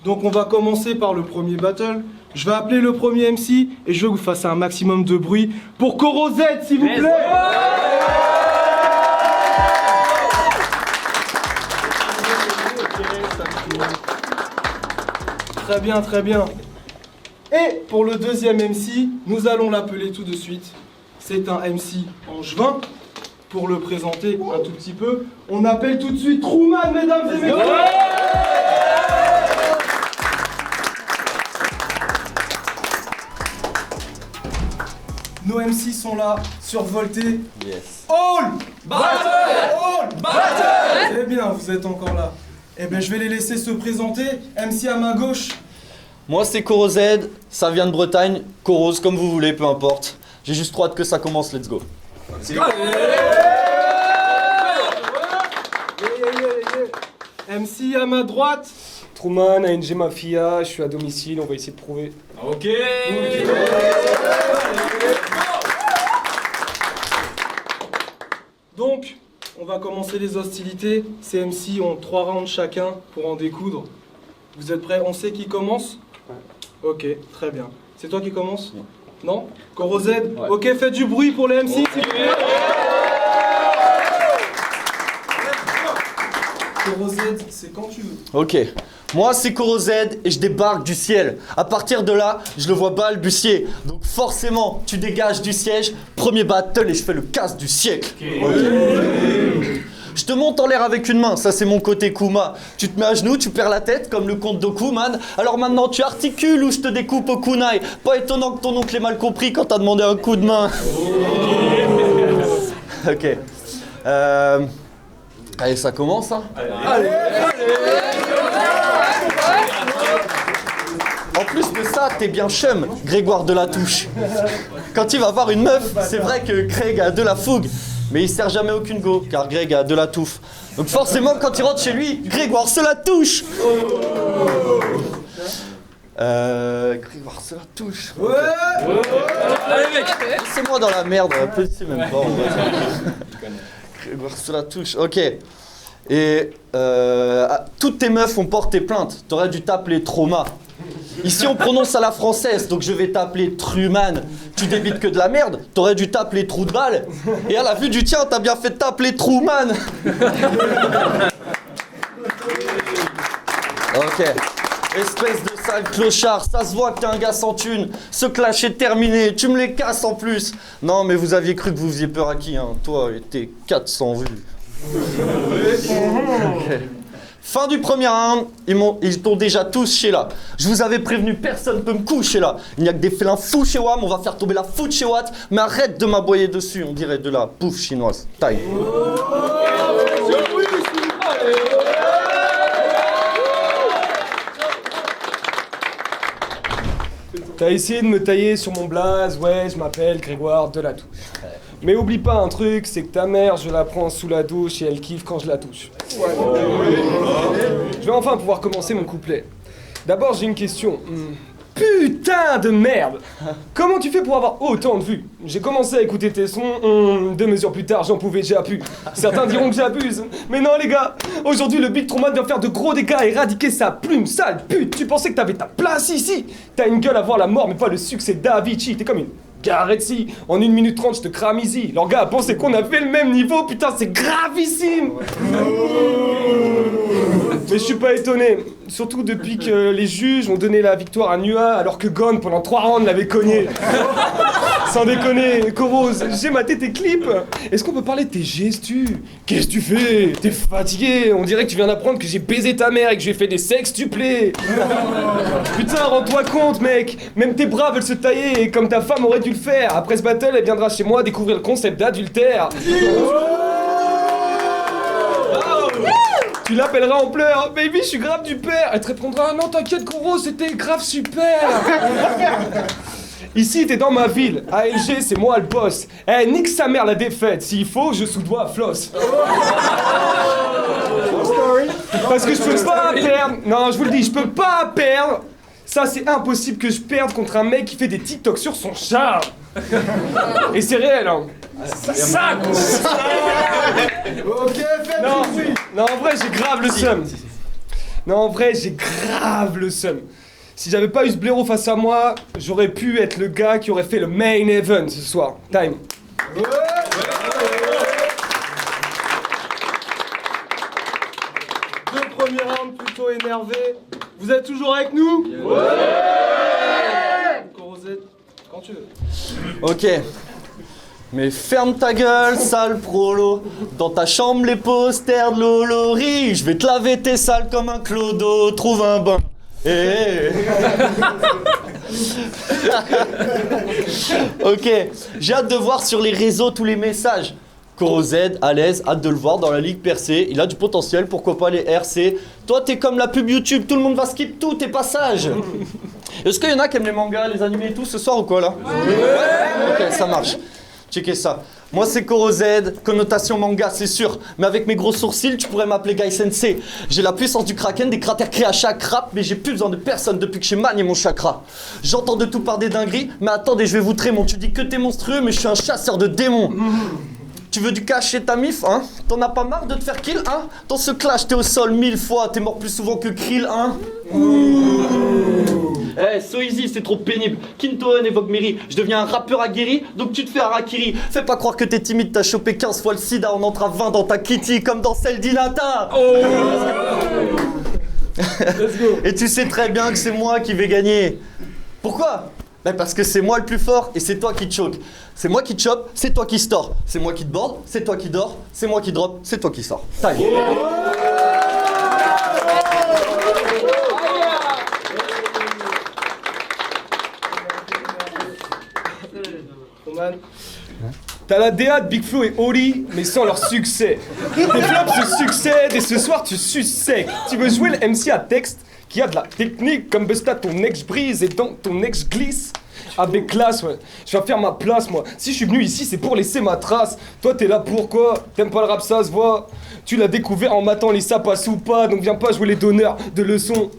Donc on va commencer par le premier battle. Je vais appeler le premier MC et je veux que vous fassiez un maximum de bruit pour Koro Z, s'il vous plaît. Très bien, très bien. Et pour le deuxième MC, nous allons l'appeler tout de suite. C'est un MC angevin. Pour le présenter un tout petit peu, on appelle tout de suite Truman, mesdames et messieurs. Nos MC sont là, survoltés. Yes. All Battle! All Battle! Eh bien, vous êtes encore là. Eh bien, je vais les laisser se présenter. MC à ma gauche. Moi c'est Koro Z, ça vient de Bretagne, Koros comme vous voulez, peu importe. J'ai juste trop hâte que ça commence, let's go. MC à ma droite. Truman, ANG Mafia, je suis à domicile, on va essayer de prouver. Ok. Donc, on va commencer les hostilités. Ces MC ont 3 rounds chacun pour en découdre. Vous êtes prêts? On sait qui commence? Ok, très bien. C'est toi qui commence? Non? Koro Z? Ok, faites du bruit pour les MC, s'il vous plaît. Koro Z, c'est quand tu veux. Ok. Moi c'est Koro Z et je débarque du ciel. À partir de là, je le vois balbutier. Donc forcément, tu dégages du siège. Premier battle et je fais le casse du siècle. Je te monte en l'air avec une main, ça c'est mon côté Kuma. Tu te mets à genoux, tu perds la tête comme le comte Doku, man. Alors maintenant tu articules ou je te découpe au kunai. Pas étonnant que ton oncle ait mal compris quand t'as demandé un coup de main. Ok. Allez, ça commence, hein. Allez. En plus de ça, t'es bien chum, Grégoire de la Touche. Quand il va voir une meuf, c'est vrai que Greg a de la fougue. Mais il sert jamais aucune go, car Greg a de la touffe. Donc forcément, quand il rentre chez lui, Grégoire se la touche. Grégoire se la touche. Laissez-moi dans la merde, petit même pas. Grégoire se la touche, ok. Et toutes tes meufs ont porté plainte. T'aurais dû t'appeler Trauma. Ici on prononce à la française, donc je vais t'appeler Truman. Tu débites que de la merde, t'aurais dû t'appeler Trou de balle. Et à la vue du tien, t'as bien fait de t'appeler Truman. Ok. Espèce de sale clochard, ça se voit que t'es un gars sans thune. Ce clash est terminé, tu me les casses en plus. Non mais vous aviez cru que vous faisiez peur à qui, hein? Toi et tes 400 vues. Okay. Fin du premier round, ils t'ont déjà tous chez là. Je vous avais prévenu, personne peut me coucher là. Il n'y a que des félins fous chez WAM, on va faire tomber la foot chez Watt. Mais arrête de m'aboyer dessus, on dirait de la bouffe chinoise. Taille. T'as essayé de me tailler sur mon blaze, ouais, je m'appelle Grégoire de la Touche. Mais oublie pas un truc, c'est que ta mère, je la prends sous la douche et elle kiffe quand je la touche. Je vais enfin pouvoir commencer mon couplet. D'abord, j'ai une question. Putain de merde! Comment tu fais pour avoir autant de vues? J'ai commencé à écouter tes sons, 2 mesures plus tard, j'en pouvais déjà plus. Certains diront que j'abuse, mais non les gars! Aujourd'hui, le Big Truman vient faire de gros dégâts et éradiquer sa plume, sale pute! Tu pensais que t'avais ta place ici? T'as une gueule à voir la mort, mais pas le succès d'Avicii, t'es comme une Garetzi. En 1 minute 30, je te crame easy. Leur gars a pensé qu'on avait le même niveau, putain, c'est gravissime! Mais je suis pas étonné, surtout depuis que les juges ont donné la victoire à Nua alors que Gon pendant 3 rounds l'avait cogné. Sans déconner, Koros, j'ai maté tes clips. Est-ce qu'on peut parler de tes gestus? Qu'est-ce que tu fais? T'es fatigué, on dirait que tu viens d'apprendre que j'ai baisé ta mère et que j'ai fait des sextuplés. Putain, rends-toi compte mec, même tes bras veulent se tailler et comme ta femme aurait dû le faire. Après ce battle, elle viendra chez moi découvrir le concept d'adultère. Tu l'appelleras en pleurs, baby, je suis grave du père. Elle te répondra, non t'inquiète gros, c'était grave super. Ici t'es dans ma ville, ALG c'est moi le boss. Eh, nique sa mère la défaite, s'il faut je soudoie à floss. Parce que je peux pas perdre, non je vous le dis, je peux pas perdre. Ça c'est impossible que je perde contre un mec qui fait des TikTok sur son char. Et c'est réel hein. Ça Ok, faites non, non, en vrai, j'ai grave le seum. Non, en vrai, j'ai grave le seum. Si j'avais pas eu ce blaireau face à moi, j'aurais pu être le gars qui aurait fait le main event ce soir. Time. Deux premiers rounds plutôt énervés. Vous êtes toujours avec nous? Corozet, quand tu veux. Ok. Mais ferme ta gueule, sale prolo. Dans ta chambre, les posters de Lolori. Je vais te laver tes sales comme un clodo. Trouve un bain. Ok. J'ai hâte de voir sur les réseaux tous les messages. Corozed, à l'aise, hâte de le voir dans la ligue percée. Il a du potentiel, pourquoi pas les RC. Toi, t'es comme la pub YouTube, tout le monde va skip tous tes passages. Est-ce qu'il y en a qui aiment les mangas, les animés et tout ce soir ou quoi là? Ouais. Ok, ça marche. Checkez ça. Moi c'est Corozed, connotation manga, c'est sûr. Mais avec mes gros sourcils, tu pourrais m'appeler Guy Sensei. J'ai la puissance du kraken, des cratères créés à chaque rap, mais j'ai plus besoin de personne depuis que j'ai manié mon chakra. J'entends de tout par des dingueries, mais attendez, je vais vous trémon. Tu dis que t'es monstrueux, mais je suis un chasseur de démons. Tu veux du cash chez ta mif, hein? T'en as pas marre de te faire kill, hein? Dans ce clash, t'es au sol 1000 fois, t'es mort plus souvent que Krill, hein? Eh, so easy, c'est trop pénible. Kintoon et Vogmeri, je deviens un rappeur aguerri, donc tu te fais harakiri. Fais pas croire que t'es timide, t'as chopé 15 fois le sida, on entre à 20 dans ta kitty, comme dans celle d'Inata. Let's go. Et tu sais très bien que c'est moi qui vais gagner. Pourquoi? Ben parce que c'est moi le plus fort et c'est toi qui te choque. C'est moi qui te chope, c'est toi qui store. C'est moi qui te borde, c'est toi qui dors. C'est moi qui drop, c'est toi qui sors. Taille. T'as la DA de Big Flo et Oli, mais sans leur succès. Tes flops se succèdent et ce soir tu suces sec. Tu veux jouer le MC à texte qui a de la technique, comme Busta ton ex brise et donc ton ex glisse. Avec classe, ouais. Je vais faire ma place, moi. Si je suis venu ici, c'est pour laisser ma trace. Toi, t'es là pour quoi? T'aimes pas le rap, ça se voit. Tu l'as découvert en matant les sapas ou pas, donc viens pas jouer les donneurs de leçons.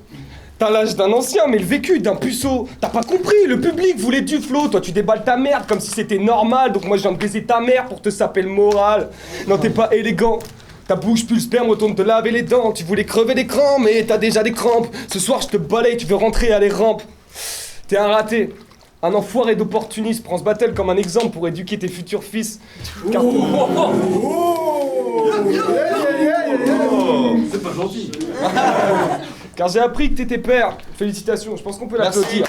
T'as l'âge d'un ancien, mais le vécu d'un puceau. T'as pas compris, le public voulait du flow. Toi, tu déballes ta merde comme si c'était normal. Donc moi, je viens de baiser ta mère pour te saper le moral. Non, t'es pas élégant. Ta bouche pue le sperme, retourne te laver les dents. Tu voulais crever d'écran, mais t'as déjà des crampes. Ce soir, je te balaye, tu veux rentrer à les rampes. T'es un raté. Un enfoiré d'opportuniste prend ce battle comme un exemple pour éduquer tes futurs fils. Car... C'est pas gentil. Car j'ai appris que t'étais père. Félicitations, je pense qu'on peut l'applaudir.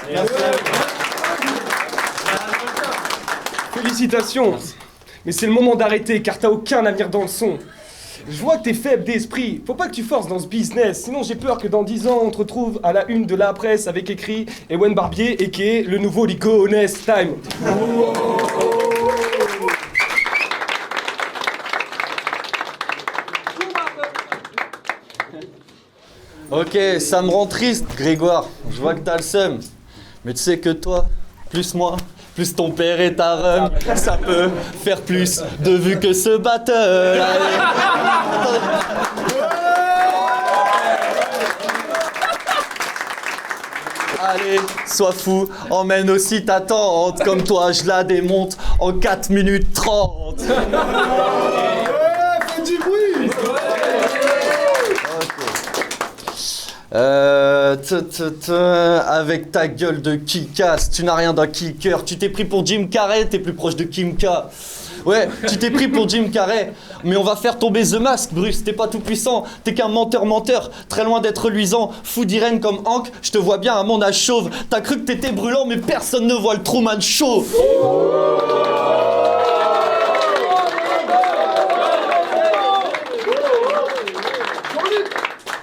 Félicitations. Mais c'est le moment d'arrêter car t'as aucun avenir dans le son. Je vois que t'es faible d'esprit, faut pas que tu forces dans ce business, sinon j'ai peur que dans 10 ans on te retrouve à la une de la presse avec écrit Ewen Barbier et qui est le nouveau Lico Honest Time. Ok, ça me rend triste, Grégoire. Je vois que t'as le seum. Mais tu sais que toi, plus moi, plus ton père et ta rhum, ça peut faire plus de vues que ce battle. Allez, sois fou, emmène aussi ta tante. Comme toi, je la démonte en 4 minutes 30. Fais du bruit. Avec ta gueule de kick-ass, tu n'as rien d'un kicker. Tu t'es pris pour Jim Carrey, t'es plus proche de Kim K. Ouais, tu t'es pris pour Jim Carrey. Mais on va faire tomber The Mask, Bruce, t'es pas tout puissant. T'es qu'un menteur, très loin d'être luisant. Fou d'Irène comme Hank, je te vois bien à mon âge chauve. T'as cru que t'étais brûlant, mais personne ne voit le Truman Show.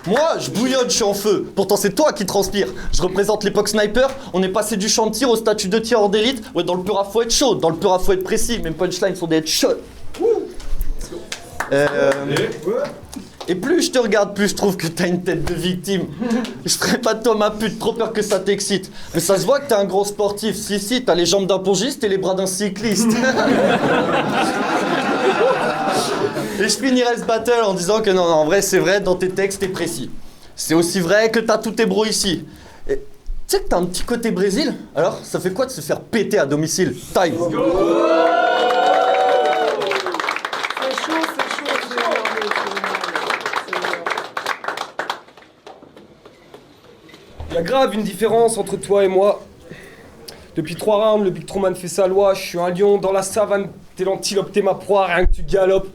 Moi, je bouillonne, je suis en feu. Pourtant, c'est toi qui transpire. Je représente l'époque sniper. On est passé du champ de tir au statut de tireur d'élite. Ouais, dans le pur faut être chaud. Dans le pur faut être précis. Mes punchlines sont des headshots. Et plus je te regarde, plus je trouve que t'as une tête de victime. Je ferai pas de toi ma pute, trop peur que ça t'excite. Mais ça se voit que t'es un gros sportif. Si, t'as les jambes d'un pongiste et les bras d'un cycliste. Et je finirai ce battle en disant que non, en vrai, c'est vrai, dans tes textes, t'es précis. C'est aussi vrai que t'as tous tes bros ici. Et tu sais que t'as un petit côté Brésil? Alors, ça fait quoi de se faire péter à domicile? Time. Y a grave une différence entre toi et moi. Depuis 3 rounds, le Big Truman fait sa loi. Je suis un lion dans la savane, t'es l'antilope, t'es ma proie, rien que tu galopes.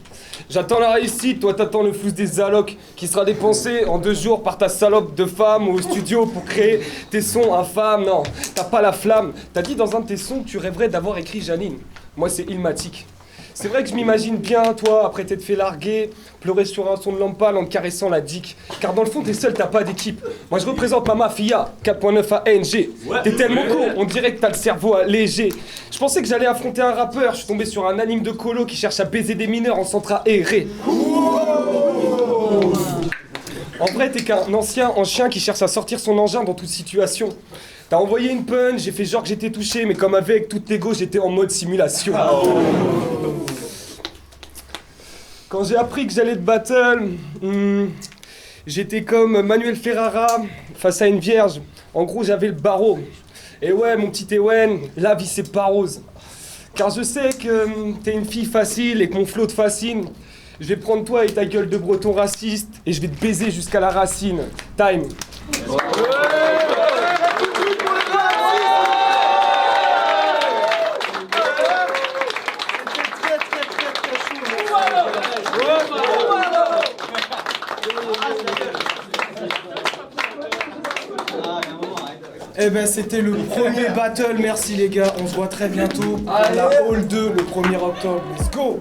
J'attends la réussite, toi t'attends le flou des allocs qui sera dépensé en 2 jours par ta salope de femme au studio pour créer tes sons infâmes. Non, t'as pas la flamme. T'as dit dans un de tes sons que tu rêverais d'avoir écrit Janine. Moi c'est Ilmatic. C'est vrai que je m'imagine bien, toi, après t'être fait larguer, pleurer sur un son de lampal en te caressant la dick. Car dans le fond, t'es seul, t'as pas d'équipe. Moi, je représente ma mafia, 4.9 ANG. T'es tellement con, on dirait que t'as le cerveau léger. Je pensais que j'allais affronter un rappeur, je suis tombé sur un anime de colo qui cherche à baiser des mineurs en centre aéré. En vrai, t'es qu'un ancien en chien qui cherche à sortir son engin dans toute situation. T'as envoyé une punch, j'ai fait genre que j'étais touché, mais comme avec toute l'ego, j'étais en mode simulation. Quand j'ai appris que j'allais te battle, j'étais comme Manuel Ferrara face à une vierge. En gros, j'avais le barreau. Et ouais, mon petit Ewen, la vie c'est pas rose. Car je sais que t'es une fille facile et que mon flow te fascine. Je vais prendre toi et ta gueule de breton raciste et je vais te baiser jusqu'à la racine. Time. Eh ben c'était le premier battle, merci les gars, on se voit très bientôt à la Hall 2 le 1er octobre. Let's go!